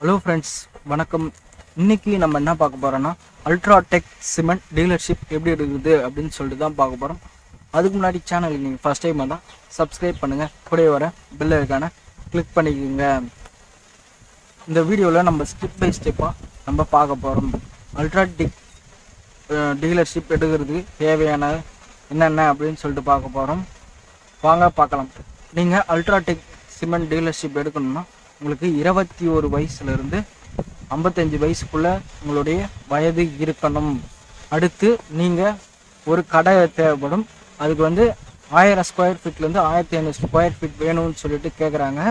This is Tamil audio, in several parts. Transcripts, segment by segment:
ஹலோ ஃப்ரெண்ட்ஸ், வணக்கம். இன்னைக்கு நம்ம என்ன பார்க்க போகிறோன்னா அல்ட்ராடெக் சிமெண்ட் டீலர்ஷிப் எப்படி இருக்குது அப்படின்னு சொல்லிட்டு தான் பார்க்க போகிறோம். அதுக்கு முன்னாடி சேனலுக்கு நீங்கள் ஃபஸ்ட் டைம் வந்தால் சப்ஸ்கிரைப் பண்ணுங்கள், கூட வர பெல் ஐகானை கிளிக் பண்ணிக்கோங்க. இந்த வீடியோவில் நம்ம ஸ்டெப் பை ஸ்டெப்பாக நம்ம பார்க்க போகிறோம். அல்ட்ராடெக் டீலர்ஷிப் எடுக்கிறதுக்கு தேவையான என்னென்ன அப்படின்னு சொல்லிட்டு பார்க்க போகிறோம். வாங்க பார்க்கலாம். நீங்கள் அல்ட்ராடெக் சிமெண்ட் டீலர்ஷிப் எடுக்கணும்னா உங்களுக்கு 21 வயசுலேருந்து 55 வயசுக்குள்ளே உங்களுடைய வயது இருக்கணும். அடுத்து நீங்கள் ஒரு கடை தேவைப்படும். அதுக்கு 1000 ஸ்கொயர் ஃபீட்லேருந்து 1500 ஸ்கொயர் ஃபீட் வேணும்னு சொல்லிட்டு கேட்குறாங்க.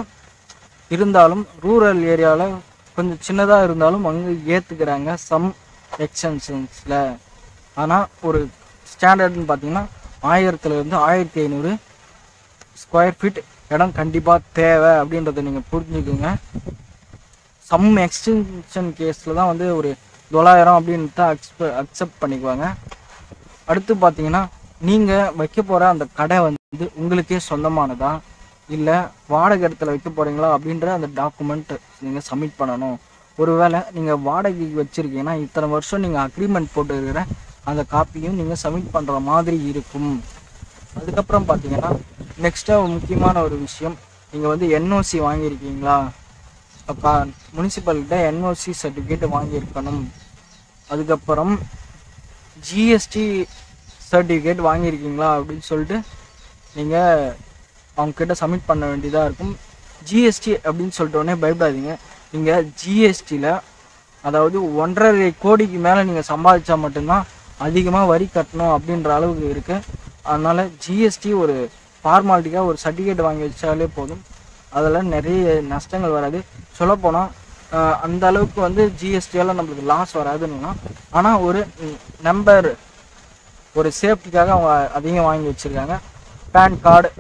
இருந்தாலும் ரூரல் ஏரியாவில் கொஞ்சம் சின்னதாக இருந்தாலும் அங்கே ஏற்றுக்கிறாங்க சம் எக்ஸ்டென்ஷன்ஸில். ஆனால் ஒரு ஸ்டாண்டர்ட்னு பார்த்தீங்கன்னா 1000லேருந்து 1500 ஸ்கொயர் ஃபீட் இடம் கண்டிப்பாக தேவை அப்படின்றத நீங்கள் புரிஞ்சுக்குங்க. சம் எக்ஸ்டென்ஷன் கேஸில் தான் ஒரு 900 அப்படின்ட்டு அக்செப்ட் பண்ணிக்குவாங்க. அடுத்து பார்த்தீங்கன்னா நீங்கள் வைக்க போகிற அந்த கடை உங்களுக்கே சொந்தமானதா இல்லை வாடகை இடத்துல வைக்க போகிறீங்களா அப்படின்ற அந்த டாக்குமெண்ட் நீங்கள் சப்மிட் பண்ணணும். ஒருவேளை நீங்கள் வாடகைக்கு வச்சுருக்கீங்கன்னா இத்தனை வருஷம் நீங்கள் அக்ரிமெண்ட் போட்டு இருக்கிற அந்த காப்பியும் நீங்கள் சப்மிட் பண்ணுற மாதிரி இருக்கும். அதுக்கப்புறம் பார்த்தீங்கன்னா நெக்ஸ்ட்டாக முக்கியமான ஒரு விஷயம், நீங்கள் என்ஓசி வாங்கியிருக்கீங்களா, அப்போ முனிசிபாலிட்ட என்ஓசி சர்டிஃபிகேட் வாங்கியிருக்கணும். அதுக்கப்புறம் ஜிஎஸ்டி சர்டிஃபிகேட் வாங்கியிருக்கீங்களா அப்படின்னு சொல்லிட்டு நீங்கள் அவங்கக்கிட்ட சப்மிட் பண்ண வேண்டியதாக இருக்கும். ஜிஎஸ்டி அப்படின்னு சொல்லிட்டோடனே பயப்படாதீங்க. நீங்கள் ஜிஎஸ்டியில் அதாவது 1.5 கோடிக்கு மேலே நீங்கள் சம்பாதிச்சா மட்டும்தான் அதிகமாக வரி கட்டணும் அப்படின்ற அளவுக்கு இருக்குது. அதனால் ஜிஎஸ்டி ஒரு ஃபார்மாலிட்டிக்காக ஒரு சர்டிஃபிகேட் வாங்கி வச்சாலே போதும். அதில் நிறைய நஷ்டங்கள் வராது. சொல்லப்போனால் அந்த அளவுக்கு ஜிஎஸ்டியால் நம்மளுக்கு லாஸ் வராதுன்னா, ஆனால் ஒரு நம்பர் ஒரு சேஃப்டிக்காக அவங்க அதிகம் வாங்கி வச்சுருக்காங்க. பேன் கார்டு,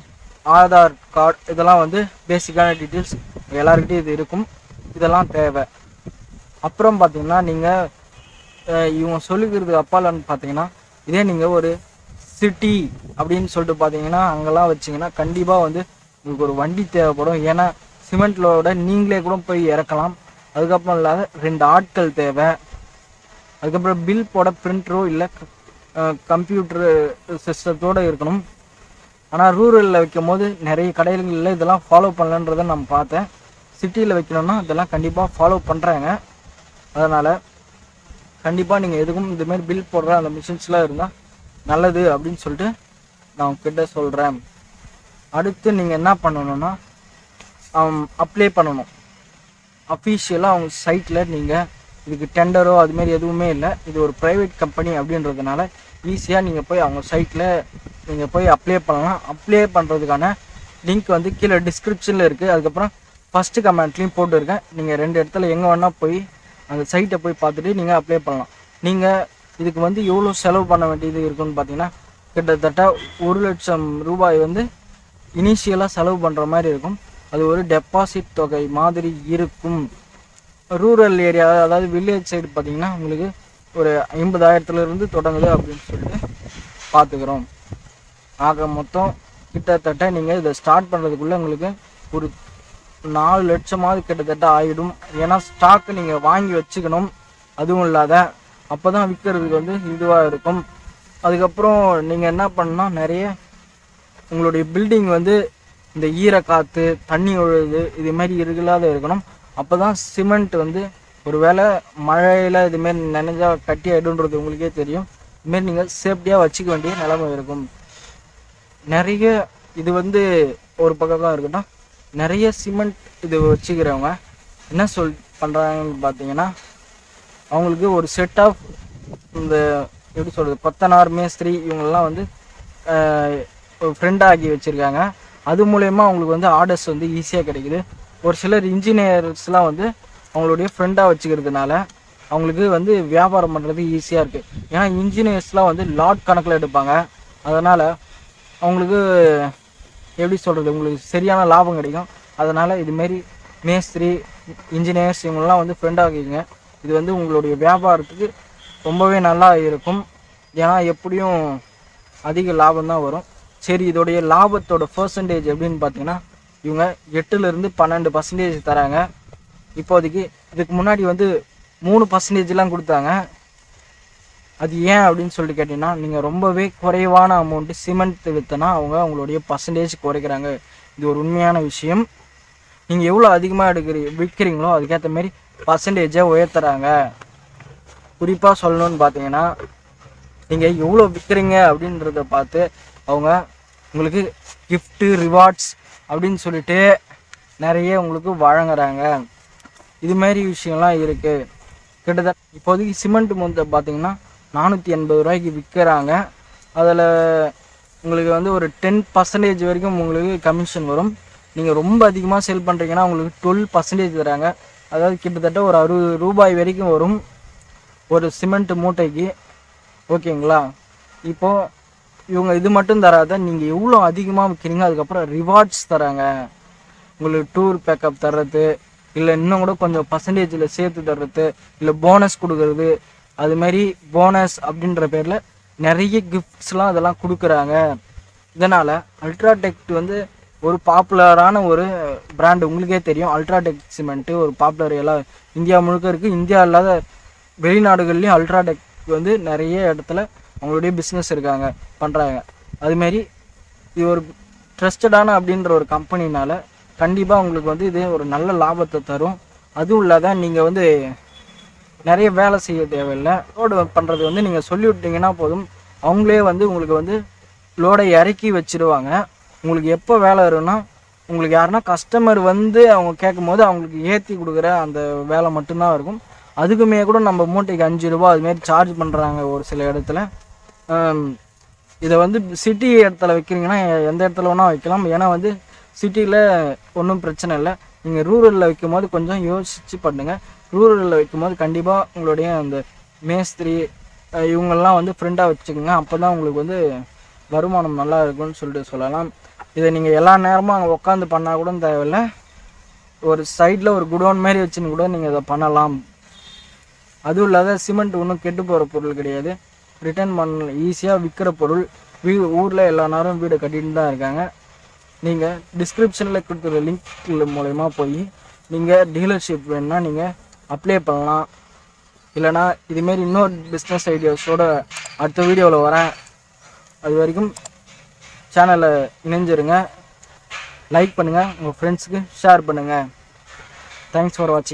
ஆதார் கார்டு, இதெல்லாம் பேசிக்கான டீட்டெயில்ஸ் எல்லாருக்கிட்டையும் இது இருக்கும். இதெல்லாம் தேவை. அப்புறம் பார்த்தீங்கன்னா நீங்கள் இவங்க சொல்லிக்கிறதுக்கு அப்பாலன்னு பார்த்தீங்கன்னா, இதே நீங்கள் ஒரு சிட்டி அப்படின்னு சொல்லிட்டு பார்த்தீங்கன்னா அங்கெல்லாம் வச்சிங்கன்னா கண்டிப்பாக உங்களுக்கு ஒரு வண்டி தேவைப்படும். ஏன்னா சிமெண்ட்லோட நீங்களே கூட போய் இறக்கலாம். அதுக்கப்புறம் இல்லாத 2 ஆட்கள் தேவை. அதுக்கப்புறம் பில் போட பிரிண்டரோ இல்லை கம்ப்யூட்டரு சிஸ்டத்தோடு இருக்கணும். ஆனால் ரூரலில் வைக்கும் போது நிறைய கடைகளில் இதெல்லாம் ஃபாலோ பண்ணலன்றதை நான் பார்த்தேன். சிட்டியில் வைக்கணும்னா இதெல்லாம் கண்டிப்பாக ஃபாலோ பண்ணுறாங்க. அதனால் கண்டிப்பாக நீங்கள் எதுக்கும் இதுமாரி பில் போடுற அந்த மிஷின்ஸ்லாம் இருந்தால் நல்லது அப்படின்னு சொல்லிட்டு நான் உங்ககிட்ட சொல்கிறேன். அடுத்து நீங்கள் என்ன பண்ணணுன்னா அப்ளை பண்ணணும். அஃபீஷியலாக அவங்க சைட்டில் நீங்கள் இதுக்கு டெண்டரோ அதுமாரி எதுவுமே இல்லை. இது ஒரு ப்ரைவேட் கம்பெனி அப்படின்றதுனால ஈஸியாக நீங்கள் போய் அவங்க சைட்டில் நீங்கள் போய் அப்ளை பண்ணலாம். அப்ளை பண்ணுறதுக்கான லிங்க் கீழே டிஸ்கிரிப்ஷனில் இருக்குது. அதுக்கப்புறம் ஃபஸ்ட்டு கமெண்ட்லேயும் போட்டுருக்கேன். நீங்கள் 2 இடத்துல எங்கே வேணால் போய் அந்த சைட்டை போய் பார்த்துட்டு நீங்கள் அப்ளை பண்ணலாம். நீங்கள் இதுக்கு எவ்வளோ செலவு பண்ண வேண்டியது இருக்குன்னு பார்த்தீங்கன்னா கிட்டத்தட்ட 1 லட்சம் ரூபாய் இனிஷியலாக செலவு பண்ணுற மாதிரி இருக்கும். அது ஒரு டெபாசிட் தொகை மாதிரி இருக்கும். ரூரல் ஏரியா அதாவது வில்லேஜ் சைடு பார்த்தீங்கன்னா உங்களுக்கு ஒரு 50,000லேருந்து தொடங்குது அப்படின்னு சொல்லிட்டு பார்த்துக்கிறோம். ஆக மொத்தம் கிட்டத்தட்ட நீங்கள் இதை ஸ்டார்ட் பண்ணுறதுக்குள்ளே உங்களுக்கு ஒரு 4 லட்சமாவது கிட்டத்தட்ட ஆகிடும். ஏன்னா ஸ்டாக்கு நீங்கள் வாங்கி வச்சுக்கணும். அதுவும் இல்லாத அப்போ தான் விற்கிறதுக்கு இதுவாக இருக்கும். அதுக்கப்புறம் நீங்கள் என்ன பண்ணால் நிறைய உங்களுடைய பில்டிங் இந்த ஈரக்காற்று தண்ணி ஒழுகுது இது மாதிரி இல்லாத இருக்கணும். அப்போ தான் சிமெண்ட் ஒரு வேளை மழையில் இதுமாரி நினைஞ்சா கட்டி ஆகிடுன்றது உங்களுக்கே தெரியும். இதுமாரி நீங்கள் சேஃப்டியாக வச்சுக்க வேண்டிய நிலைமை இருக்கும். நிறைய இது ஒரு பக்கம் தான் இருக்குன்னா நிறைய சிமெண்ட் இது வச்சுக்கிறவங்க என்ன பண்ணுறாங்கன்னு பார்த்தீங்கன்னா அவங்களுக்கு ஒரு செட் ஆஃப் இந்த எப்படி சொல்கிறது கொத்தனார் மேஸ்திரி இவங்களெலாம் ஃப்ரெண்ட் ஆக்கி வச்சுருக்காங்க. அது மூலயமா அவங்களுக்கு ஆர்டர்ஸ் ஈஸியாக கிடைக்குது. ஒரு சிலர் இன்ஜினியர்ஸ்லாம் அவங்களுடைய ஃப்ரெண்டாக வச்சுக்கிறதுனால அவங்களுக்கு வியாபாரம் பண்ணுறது ஈஸியாக இருக்குது. ஏன்னா இன்ஜினியர்ஸ்லாம் லாட் கணக்கில் எடுப்பாங்க. அதனால் அவங்களுக்கு எப்படி சொல்கிறது உங்களுக்கு சரியான லாபம் கிடைக்கும். அதனால் இதுமாரி மேஸ்திரி இன்ஜினியர்ஸ் இவங்களெலாம் ஃப்ரெண்ட் ஆகிங்க. இது உங்களுடைய வியாபாரத்துக்கு ரொம்பவே நல்லா இருக்கும். ஏன்னா எப்படியும் அதிக லாபம் தான் வரும். சரி, இதோடைய லாபத்தோட பர்சன்டேஜ் எப்படின்னு பார்த்தீங்கன்னா இவங்க 8லேருந்து 12% தராங்க. இப்போதைக்கு. இதுக்கு முன்னாடி வந்து 3% கொடுத்தாங்க. அது ஏன் அப்படின்னு சொல்லிட்டு கேட்டிங்கன்னா, நீங்கள் ரொம்பவே குறைவான அமௌண்ட்டு சிமெண்ட் விற்றுனா அவங்களுடைய பர்சன்டேஜ் குறைக்கிறாங்க. இது ஒரு உண்மையான விஷயம். நீங்கள் எவ்வளோ அதிகமாக விற்கிறீங்களோ அதுக்கேற்ற மாரி பர்சன்டேஜை உயர்த்துறாங்க. குறிப்பாக சொல்லணும்னு பார்த்தீங்கன்னா, நீங்கள் எவ்வளோ விற்கிறீங்க அப்படின்றத பார்த்து அவங்க உங்களுக்கு கிஃப்ட்டு ரிவார்ட்ஸ் அப்படின்னு சொல்லிட்டு நிறைய உங்களுக்கு வழங்குறாங்க. இதுமாரி விஷயம்லாம் இருக்குது. கிட்டத்தட்ட இப்போதைக்கு சிமெண்ட் மூட்டை பார்த்தீங்கன்னா 480 ரூபாய்க்கு விற்கிறாங்க. அதில் உங்களுக்கு வந்து ஒரு 10% வரைக்கும் உங்களுக்கு கமிஷன் வரும். நீங்கள் ரொம்ப அதிகமாக சேல் பண்ணுறீங்கன்னா உங்களுக்கு 12% தராங்க. அதாவது கிட்டத்தட்ட ஒரு 60 ரூபாய் வரைக்கும் வரும் ஒரு சிமெண்ட் மூட்டைக்கு. ஓகேங்களா? இப்போது இவங்க இது மட்டும் தராத, நீங்கள் எவ்வளோ அதிகமாக விற்கிறீங்க அதுக்கப்புறம் ரிவார்ட்ஸ் தராங்க. உங்களுக்கு டூர் பேக்கப் தர்றது, இல்லை இன்னும் கூட கொஞ்சம் பர்சன்டேஜில் சேர்த்து தர்றது, இல்லை போனஸ் கொடுக்கறது. அதுமாரி போனஸ் அப்படின்ற பேரில் நிறைய கிஃப்ட்ஸ்லாம் அதெல்லாம் கொடுக்குறாங்க. இதனால் அல்ட்ராடெக் வந்து ஒரு பாப்புலரான ஒரு பிராண்டு. உங்களுக்கே தெரியும், அல்ட்ராடெக் சிமெண்ட்டு ஒரு பாப்புலர் எல்லாம் இந்தியா முழுக்க இருக்குது. இந்தியா இல்லாத வெளிநாடுகள்லேயும் அல்ட்ராடெக் வந்து நிறைய இடத்துல அவங்களுடைய பிஸ்னஸ் இருக்காங்க, பண்ணுறாங்க. அதுமாரி இது ஒரு ட்ரஸ்டடான அப்படின்ற ஒரு கம்பெனினால் கண்டிப்பாக உங்களுக்கு வந்து இது ஒரு நல்ல லாபத்தை தரும். அதுவும் இல்லாத நீங்கள் வந்து நிறைய வேலை செய்ய தேவையில்லை. லோடு பண்ணுறது வந்து நீங்கள் சொல்லி விட்டீங்கன்னா போதும், அவங்களே வந்து உங்களுக்கு வந்து லோடை இறக்கி வச்சுருவாங்க. உங்களுக்கு எப்போ வேலை வரும்னா, உங்களுக்கு யாருன்னா கஸ்டமர் வந்து அவங்க கேட்கும் போது அவங்களுக்கு ஏற்றி கொடுக்குற அந்த வேலை மட்டும்தான் இருக்கும். அதுக்குமே கூட நம்ம மூட்டைக்கு 5 ரூபா அதுமாரி சார்ஜ் பண்ணுறாங்க ஒரு சில இடத்துல. இதை வந்து சிட்டி இடத்துல வைக்கிறீங்கன்னா எந்த இடத்துல வேணால் வைக்கலாம். ஏன்னா வந்து சிட்டியில் ஒன்றும் பிரச்சனை இல்லை. நீங்கள் ரூரலில் வைக்கும் போது கொஞ்சம் யோசித்து பண்ணுங்கள். ரூரலில் வைக்கும்போது கண்டிப்பாக உங்களுடைய அந்த மேஸ்திரி இவங்கெல்லாம் வந்து ஃப்ரெண்டாக வச்சுக்கோங்க. அப்போ தான் உங்களுக்கு வந்து வருமானம் நல்லா இருக்கும்னு சொல்லிட்டு சொல்லலாம். இதை நீங்கள் எல்லா நேரமும் அங்கே உட்காந்து பண்ணால் கூட தேவையில்லை. ஒரு சைடில் ஒரு குடோன் மாதிரி வச்சுன்னு கூட நீங்கள் இதை பண்ணலாம். அதுவும் இல்லாத சிமெண்ட் ஒன்றும் கெட்டு போகிற பொருள் கிடையாது. ரிட்டர்ன் பண்ண ஈஸியாக விற்கிற பொருள். ஊரில் எல்லா நேரம் வீடு கட்டிட்டு தான் இருக்காங்க. நீங்கள் டிஸ்கிரிப்ஷனில் கொடுத்துருக்க லிங்க் மூலயமா போய் நீங்கள் டீலர்ஷிப் வேணுன்னா நீங்கள் அப்ளை பண்ணலாம். இல்லைனா இதுமாரி இன்னொரு பிஸ்னஸ் ஐடியாஸோடு அடுத்த வீடியோவில் வரேன். அது வரைக்கும் சேனலை இணைஞ்சிருங்க. லைக் பண்ணுங்கள், உங்கள் ஃப்ரெண்ட்ஸுக்கு ஷேர் பண்ணுங்கள். தேங்க்ஸ் ஃபார் வாட்சிங்.